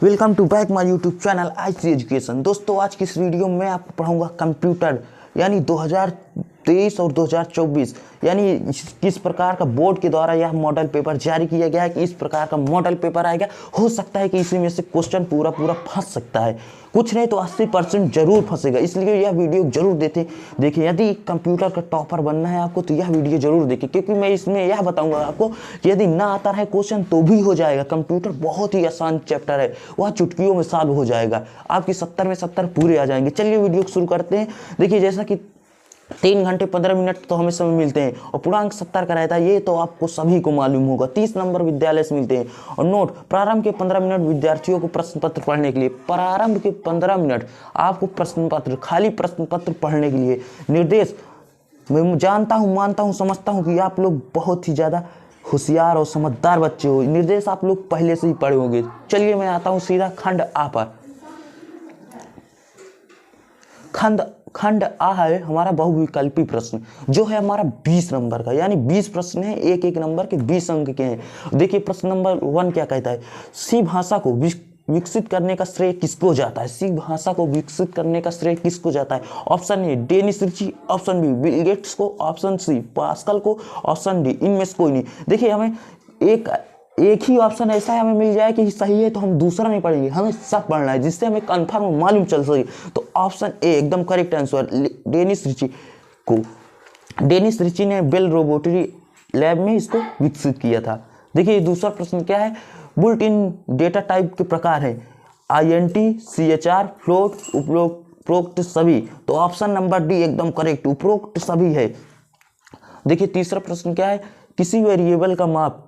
Welcome to back my YouTube channel IC education. दोस्तों, आज की इस वीडियो में आपको पढ़ाऊंगा कंप्यूटर यानी 2023 और 2024 यानी किस प्रकार का बोर्ड के द्वारा यह मॉडल पेपर जारी किया गया है कि इस प्रकार का मॉडल पेपर आएगा। हो सकता है कि इसी में से क्वेश्चन पूरा फंस सकता है, कुछ नहीं तो 80% जरूर फंसेगा। इसलिए यह वीडियो जरूर देखिए। यदि कंप्यूटर का टॉपर बनना है आपको तो यह वीडियो जरूर देखिए, क्योंकि मैं इसमें यह बताऊंगा आपको कि यदि ना आता है क्वेश्चन तो भी हो जाएगा। कंप्यूटर बहुत ही आसान चैप्टर है, वह चुटकियों में सॉल्व हो जाएगा। आपकी 70 में 70 पूरे आ जाएंगे। चलिए वीडियो शुरू करते हैं। देखिए, जैसा कि 3 घंटे 15 मिनट तो हमें समय मिलते हैं और पूर्णांक 70 का रहता है, ये तो आपको सभी को मालूम होगा। 30 नंबर विद्यालय से मिलते हैं। और नोट, प्रारंभ के 15 मिनट विद्यार्थियों को प्रश्न पत्र पढ़ने के लिए, प्रारंभ के 15 मिनट आपको प्रश्न पत्र, खाली प्रश्न पत्र पढ़ने के लिए। निर्देश, मैं जानता हूँ, मानता हूँ, समझता हूँ कि आप लोग बहुत ही ज़्यादा होशियार और समझदार बच्चे हो। निर्देश आप लोग पहले से ही पढ़े होंगे। चलिए मैं आता हूँ सीधा खंड आ पर। खंड आ है हमारा बहुविकल्पी प्रश्न, जो है हमारा 20 नंबर का, यानी 20 प्रश्न है, एक एक नंबर के 20 अंक के हैं। देखिए प्रश्न नंबर 1 क्या कहता है, सी भाषा को विकसित करने का श्रेय किसको जाता है? सी भाषा को विकसित करने का श्रेय किसको जाता है? Option A Dennis Ritchie, option B Bill Gates को, ऑप्शन सी पास्कल को, ऑप्शन डी इनमें से कोई नहीं। देखिए हमें एक ही ऑप्शन ऐसा है हमें मिल जाए कि सही है तो हम दूसरा नहीं पढ़ेंगे, हमें सब पढ़ना है जिससे हमें कंफर्म मालूम चल सके। तो ऑप्शन ए एकदम करेक्ट आंसर, डेनिस रिची को। डेनिस रिची ने बेल रोबोटरी लैब में इसको विकसित किया था। देखिए दूसरा प्रश्न क्या है, बुल्ट इन डेटा टाइप के प्रकार है INT, CHR, फ्लोट, उपरोक्त सभी। तो ऑप्शन नंबर डी एकदम करेक्ट, उपरोक्त सभी है। देखिए तीसरा प्रश्न क्या है, किसी वेरिएबल का माप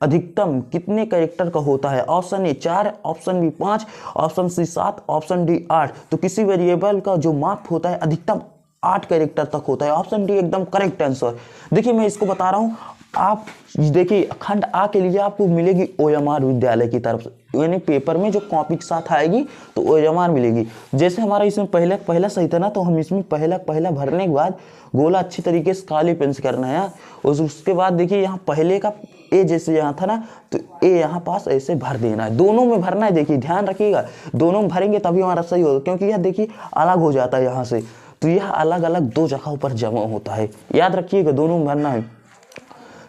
अधिकतम कितने कैरेक्टर का होता है? Option A 4, option B 5, option C 7, option D 8। तो किसी वेरिएबल का जो माप होता है अधिकतम 8 कैरेक्टर तक होता है। ऑप्शन डी एकदम करेक्ट आंसर। देखिए मैं इसको बता रहा हूँ, आप देखिए खंड आ के लिए आपको मिलेगी OMR विद्यालय की तरफ से, यानी पेपर में जो कॉपी के साथ आएगी तो OMR मिलेगी। जैसे हमारा इसमें पहला सही था ना, तो हम इसमें पहला भरने के बाद गोला अच्छी तरीके से काली पेन से करना है। और उसके बाद देखिए यहाँ पहले का ए जैसे यहाँ था ना, तो ए यहाँ पास ऐसे भर देना है, दोनों में भरना है। देखिए ध्यान रखिएगा, दोनों में भरेंगे तभी हमारा सही होगा, क्योंकि यह देखिए अलग हो जाता है यहाँ से, तो यह अलग अलग 2 जगहों पर जमा होता है। याद रखिएगा दोनों में भरना है।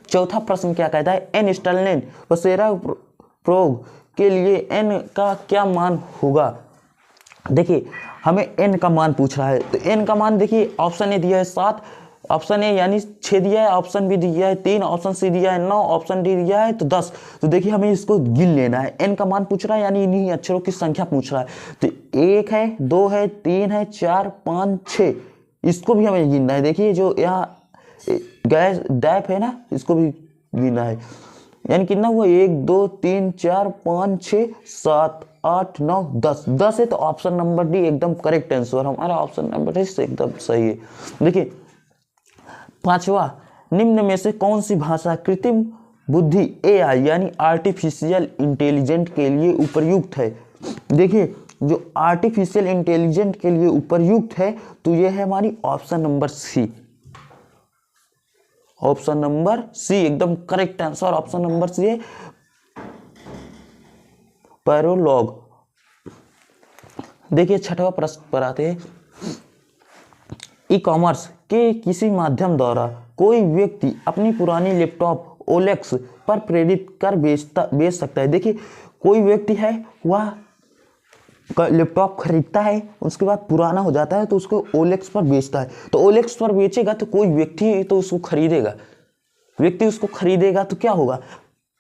चौथा प्रश्न क्या कहता है, एन स्टर्लिन वसेरा प्रोग के लिए एन का क्या मान होगा? देखिए हमें एन का मान पूछ रहा है, तो एन का मान देखिए ऑप्शन ए दिया है 7, ऑप्शन ए यानी 6 दिया है, ऑप्शन बी दिया है 3, ऑप्शन सी दिया है 9, ऑप्शन डी दिया है तो 10। तो देखिए हमें इसको गिन लेना है। एन का मान पूछ रहा है यानी इन्हीं अक्षरों की संख्या पूछ रहा है। तो 1 है, 2 है, 3 है, 4, 5, 6, इसको भी हमें गिनना है। देखिए जो यहाँ गैस डैप है ना, इसको भी गिनना है। यानी कितना हुआ, 1 2 3 4 5 6 7 8 9 10, 10 है। तो ऑप्शन नंबर डी एकदम करेक्ट आंसर, हमारा ऑप्शन नंबर डी एकदम सही है। देखिए पांचवा, निम्न में से कौन सी भाषा कृत्रिम बुद्धि AI यानी आर्टिफिशियल इंटेलिजेंट के लिए उपयुक्त है? देखिए जो आर्टिफिशियल इंटेलिजेंट के लिए उपयुक्त है तो यह है हमारी option number C. Option number C एकदम correct answer, option number C है पैरोलॉग। देखिए छठवां प्रश्न पर आते हैं, ई-कॉमर्स के किसी माध्यम द्वारा कोई व्यक्ति अपनी पुरानी लैपटॉप OLX पर प्रेरित कर बेच सकता है। देखिए कोई व्यक्ति है वह लैपटॉप खरीदता है, उसके बाद पुराना हो जाता है तो उसको OLX पर बेचता है। तो OLX पर बेचेगा तो कोई व्यक्ति तो उसको खरीदेगा, व्यक्ति उसको खरीदेगा तो क्या होगा,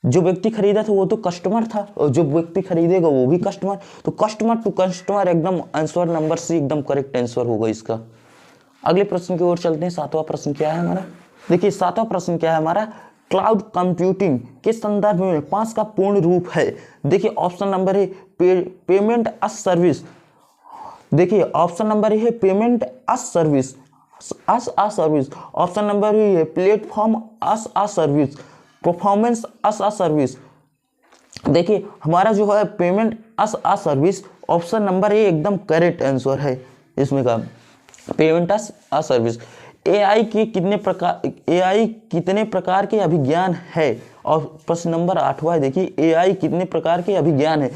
जो व्यक्ति खरीदा था वो तो कस्टमर था, और जो व्यक्ति खरीदेगा वो भी कस्टमर। तो कस्टमर टू कस्टमर एकदम आंसर नंबर सी एकदम करेक्ट आंसर होगा इसका। अगले प्रश्न की ओर चलते हैं। 7वां प्रश्न क्या है हमारा? देखिए 7वां प्रश्न क्या है हमारा, क्लाउड कंप्यूटिंग के संदर्भ में 5 का पूर्ण रूप है। देखिए ऑप्शन नंबर है पेमेंट एज सर्विस। देखिए ऑप्शन नंबर है payment as service, service. Option number है platform as service, performance as service. देखिए हमारा जो है payment as service, option number A एकदम करेक्ट आंसर है इसमें का, पेमेंट एज सर्विस। AI कितने प्रकार के अभिज्ञान है? और प्रश्न नंबर 8वां है, देखिए AI कितने प्रकार के अभिज्ञान है?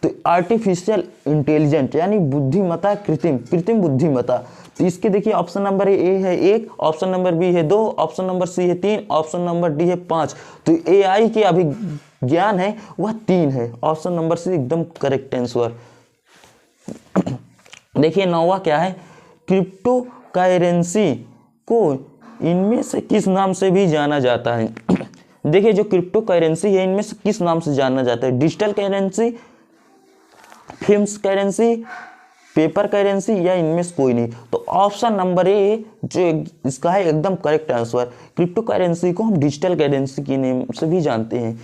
तो आर्टिफिशियल इंटेलिजेंट यानी बुद्धिमत्ता, कृत्रिम बुद्धिमत्ता। तो इसके देखिए ऑप्शन नंबर ए है 1, ऑप्शन नंबर बी है 2, ऑप्शन नंबर सी है 3, ऑप्शन नंबर डी है 5। तो एआई के अभिज्ञान है वह 3 है। ऑप्शन नंबर सी एकदम करेक्ट आंसर। देखिए 9वां क्या है, क्रिप्टो करेंसी को इनमें से किस नाम से भी जाना जाता है। देखिए जो क्रिप्टो करेंसी है इनमें से किस नाम से जाना जाता है, digital currency, films currency, paper currency या इनमें से कोई नहीं। तो ऑप्शन नंबर ए जो इसका है एकदम करेक्ट आंसर। क्रिप्टो करेंसी को हम डिजिटल करेंसी के नेम से भी जानते हैं।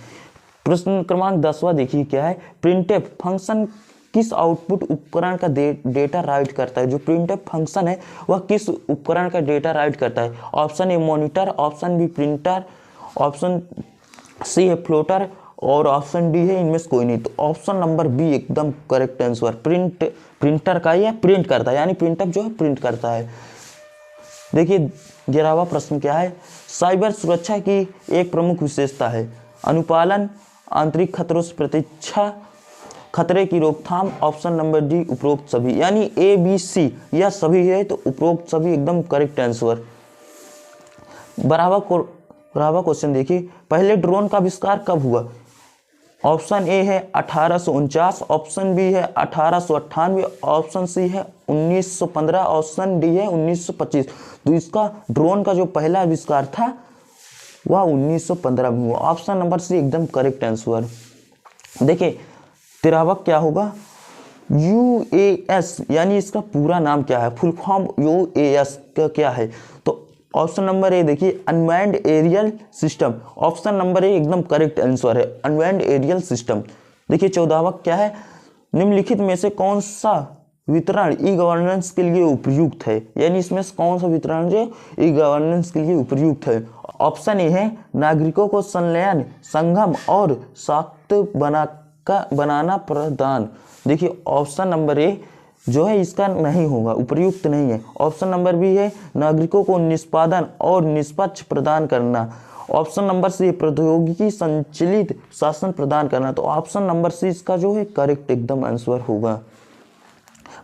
प्रश्न क्रमांक 10वां देखिए क्या है, प्रिंटफ फंक्शन किस आउटपुट उपकरण का डेटा राइट करता है। जो प्रिंटफ फंक्शन है वह किस उपकरण का डेटा राइट करता है। Option A monitor, option B printer, option C है फ्लोटर और ऑप्शन डी है इनमें से कोई नहीं। तो ऑप्शन नंबर बी एकदम करेक्ट आंसर। प्रिंटर का या प्रिंट करता है, यानी प्रिंटर जो है प्रिंट करता है। देखिए 11वां प्रश्न क्या है, साइबर सुरक्षा की एक प्रमुख विशेषता है अनुपालन, आंतरिक खतरों से प्रतीक्षा, खतरे की रोकथाम। ऑप्शन नंबर डी उपरोक्त सभी, यानी ए बी सी या सभी है तो उपरोक्त सभी एकदम करेक्ट आंसर। 12वां क्वेश्चन देखिए, पहले ड्रोन का आविष्कार कब हुआ। ऑप्शन ए है 1849, ऑप्शन बी है 1898, ऑप्शन सी है 1915, ऑप्शन डी है 1925। तो इसका ड्रोन का जो पहला आविष्कार था वह 1915 में हुआ। ऑप्शन नंबर सी एकदम करेक्ट आंसर। देखिए 13वां क्या होगा, यूएएस यानी इसका पूरा नाम क्या है, फुल फॉर्म यूएएस का क्या है। तो ऑप्शन नंबर ए देखिए unmanned aerial system. Option number A एकदम करेक्ट आंसर है, अनमैन्ड एरियल सिस्टम। देखिए 14वां क्या है, निम्नलिखित में से कौन सा वितरण ई गवर्नेंस के लिए उपयुक्त है, यानी इसमें से कौन सा वितरण जो ई गवर्नेंस के लिए उपयुक्त है। ऑप्शन ए है नागरिकों को संलयन, संगम और सशक्त बनाना प्रदान। देखिए ऑप्शन नंबर ए जो है इसका नहीं होगा, उपयुक्त नहीं है। ऑप्शन नंबर बी है नागरिकों को निष्पादन और निष्पक्ष प्रदान करना। ऑप्शन नंबर सी प्रौद्योगिकी संचालित शासन प्रदान करना। तो ऑप्शन नंबर सी इसका जो है करेक्ट एकदम आंसर होगा।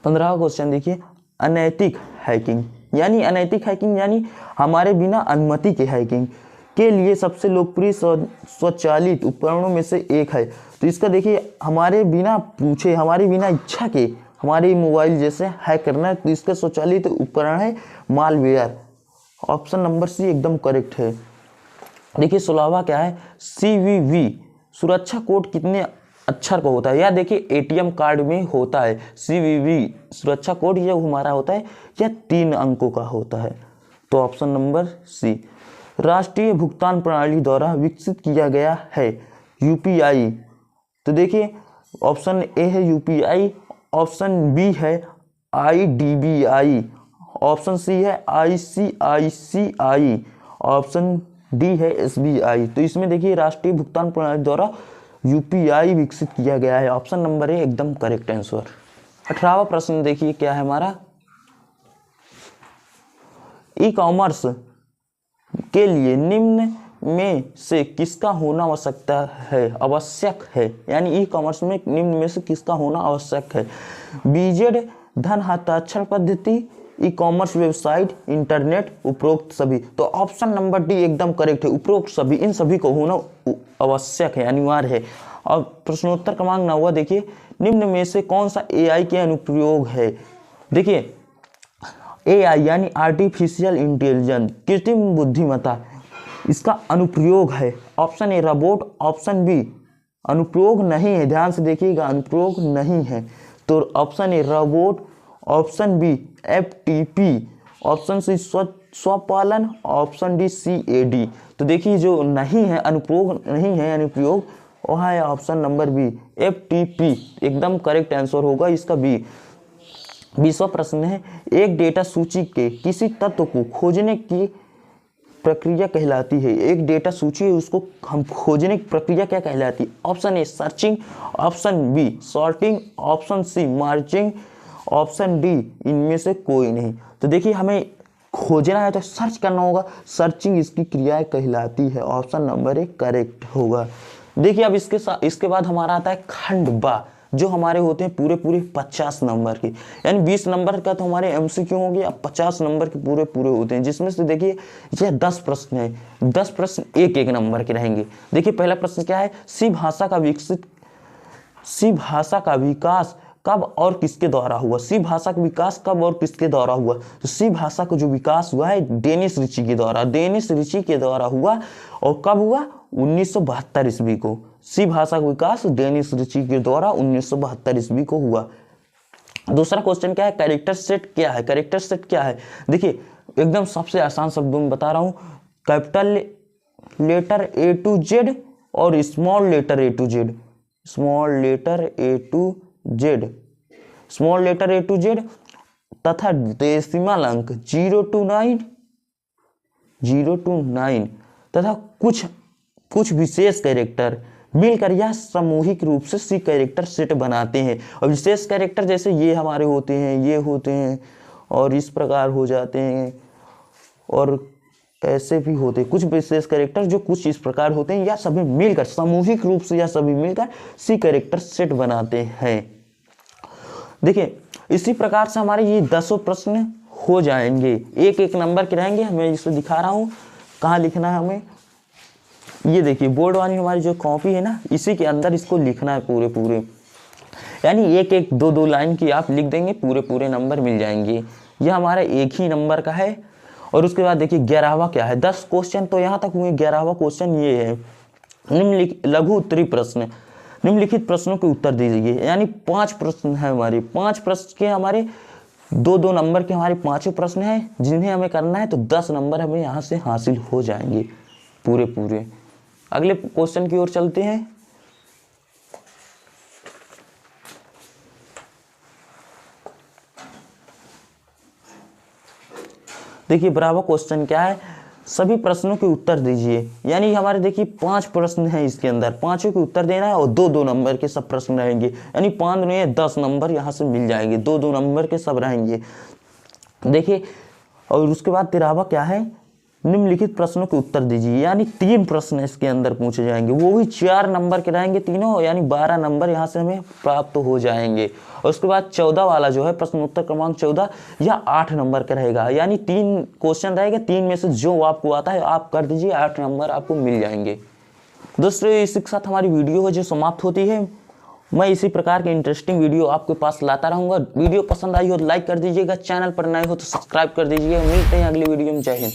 15वां क्वेश्चन देखिए, अनैतिक हैकिंग यानी हमारे बिना अनुमति के हैकिंग के लिए सबसे लोकप्रिय स्वचालित उपकरणों में से एक है। तो इसका देखिए हमारे बिना पूछे, हमारे बिना इच्छा के हमारे मोबाइल जैसे हैक करना है, तो इसका स्वचालित उपकरण है मालवेयर। ऑप्शन नंबर सी एकदम करेक्ट है। देखिए 16वां क्या है, CVV सुरक्षा कोड कितने अक्षर का होता है। या देखिए ATM कार्ड में होता है CVV सुरक्षा कोड, यह हमारा होता है या 3 अंकों का होता है। तो ऑप्शन नंबर सी। राष्ट्रीय भुगतान प्रणाली द्वारा विकसित किया गया है UPI। तो देखिए ऑप्शन ए है UPI, ऑप्शन बी है IDBI, ऑप्शन सी है ICICI, ऑप्शन डी है SBI। तो इसमें देखिए राष्ट्रीय भुगतान प्रणाली द्वारा UPI विकसित किया गया है। ऑप्शन नंबर ए एकदम करेक्ट आंसर। 18वां प्रश्न देखिए क्या है हमारा, ई कॉमर्स के लिए निम्न में से किसका होना आवश्यक है, यानी ई कॉमर्स में निम्न में से किसका होना आवश्यक है। बीजेड, धन हस्ताक्षर पद्धति, ई कॉमर्स वेबसाइट, इंटरनेट, उपरोक्त सभी। तो ऑप्शन नंबर डी एकदम करेक्ट है, उपरोक्त सभी, इन सभी को होना आवश्यक है, अनिवार्य है। और प्रश्नोत्तर क्रमांक 9 देखिए, निम्न में से कौन सा AI के अनुप्रयोग है। देखिए AI यानी आर्टिफिशियल इंटेलिजेंस, कृत्रिम बुद्धिमत्ता, इसका अनुप्रयोग है। Option A robot, option B अनुप्रयोग नहीं है, ध्यान से देखिएगा अनुप्रयोग नहीं है। तो option A robot, option B FTP, option C स्वपालन, ऑप्शन डी CAD। तो देखिए जो नहीं है, अनुप्रयोग नहीं है, अनुप्रयोग वहाँ है ऑप्शन नंबर बी FTP एकदम करेक्ट आंसर होगा इसका बी। 20वां प्रश्न है, एक डेटा सूची के किसी तत्व को खोजने की प्रक्रिया कहलाती है। एक डेटा सूची है उसको हम खोजने की प्रक्रिया क्या कहलाती है। Option A searching, option B sorting, option C marching, option D इनमें से कोई नहीं। तो देखिए हमें खोजना है तो सर्च करना होगा, सर्चिंग इसकी क्रिया कहलाती है। ऑप्शन नंबर ए करेक्ट होगा। देखिए अब इसके बाद हमारा आता है खंड बा। जो हमारे होते हैं पूरे पूरे 50 नंबर के, यानी 20 नंबर का तो हमारे एमसीक्यू होंगे, अब 50 नंबर के पूरे पूरे होते हैं, जिसमें से देखिए यह 10 प्रश्न है, 10 प्रश्न एक एक नंबर के रहेंगे। देखिए पहला प्रश्न क्या है, सी भाषा का विकास कब और किसके द्वारा हुआ। सी भाषा का विकास कब और किसके द्वारा हुआ, तो सी भाषा का जो विकास हुआ है डेनिस ऋषि के द्वारा, डेनिस ऋषि के द्वारा हुआ। और कब हुआ, 1972 ईस्वी को। सी भाषा का विकास डेनिस ऋषि के द्वारा 1972 ईस्वी को हुआ। दूसरा क्वेश्चन क्या है, कैरेक्टर सेट क्या है। कैरेक्टर सेट क्या है, देखिए एकदम सबसे आसान शब्दों में बता रहा हूं, capital letter A to Z और small letter A to Z, small letter A to Z, small letter A to Z तथा डेसिमल अंक 0 to 9 तथा कुछ विशेष कैरेक्टर मिलकर यह सामूहिक रूप से सी कैरेक्टर सेट बनाते हैं। और विशेष कैरेक्टर जैसे ये हमारे होते हैं, ये होते हैं और इस प्रकार हो जाते हैं, और ऐसे भी होते हैं कुछ विशेष कैरेक्टर जो कुछ इस प्रकार होते हैं, या सभी मिलकर सामूहिक रूप से या सभी मिलकर सी कैरेक्टर सेट बनाते हैं। देखिए इसी प्रकार से हमारे ये 10 प्रश्न हो जाएंगे, एक एक नंबर के रहेंगे। मैं इसे दिखा रहा हूँ कहाँ लिखना है हमें, ये देखिए बोर्ड वाली हमारी जो कॉपी है ना, इसी के अंदर इसको लिखना है पूरे पूरे, यानी एक एक दो दो लाइन की आप लिख देंगे, पूरे पूरे नंबर मिल जाएंगे। यह हमारा एक ही नंबर का है। और उसके बाद देखिए 11वां क्या है, 10 क्वेश्चन तो यहाँ तक हुए। 11वां क्वेश्चन ये है, लघु उत्तरी प्रश्न, निम्नलिखित प्रश्नों के उत्तर दीजिए। यानी 5 प्रश्न है हमारे, 5 प्रश्न के हमारे 2-2 नंबर के हमारे 5 प्रश्न हैं, जिन्हें हमें करना है, तो 10 नंबर हमें यहाँ से हासिल हो जाएंगे पूरे पूरे। अगले क्वेश्चन की ओर चलते हैं। देखिए बराबर क्वेश्चन क्या है, सभी प्रश्नों के उत्तर दीजिए। यानी हमारे देखिए 5 प्रश्न हैं इसके अंदर, पांचों के उत्तर देना है और 2-2 नंबर के सब प्रश्न रहेंगे, यानी 5 में 10 नंबर यहाँ से मिल जाएंगे, 2-2 नंबर के सब रहेंगे। देखिए और उसके बाद 13वां क्या है, निम्नलिखित प्रश्नों के उत्तर दीजिए। यानी 3 प्रश्न इसके अंदर पूछे जाएंगे, वो भी 4 नंबर के रहेंगे तीनों, यानी 12 नंबर यहाँ से हमें प्राप्त हो जाएंगे। और उसके बाद 14 वाला जो है प्रश्न उत्तर क्रमांक 14, यह 8 नंबर का रहेगा। यानी 3 क्वेश्चन रहेगा, 3 में से जो आपको आता है आप कर दीजिए, 8 नंबर आपको मिल जाएंगे। दोस्तों इसी के साथ हमारी वीडियो है जो समाप्त होती है। मैं इसी प्रकार के इंटरेस्टिंग वीडियो आपके पास लाता रहूँगा। वीडियो पसंद आई हो तो लाइक कर दीजिएगा, चैनल पर नए हो तो सब्सक्राइब कर दीजिएगा। मिलते हैं अगली वीडियो में, जय हिंद।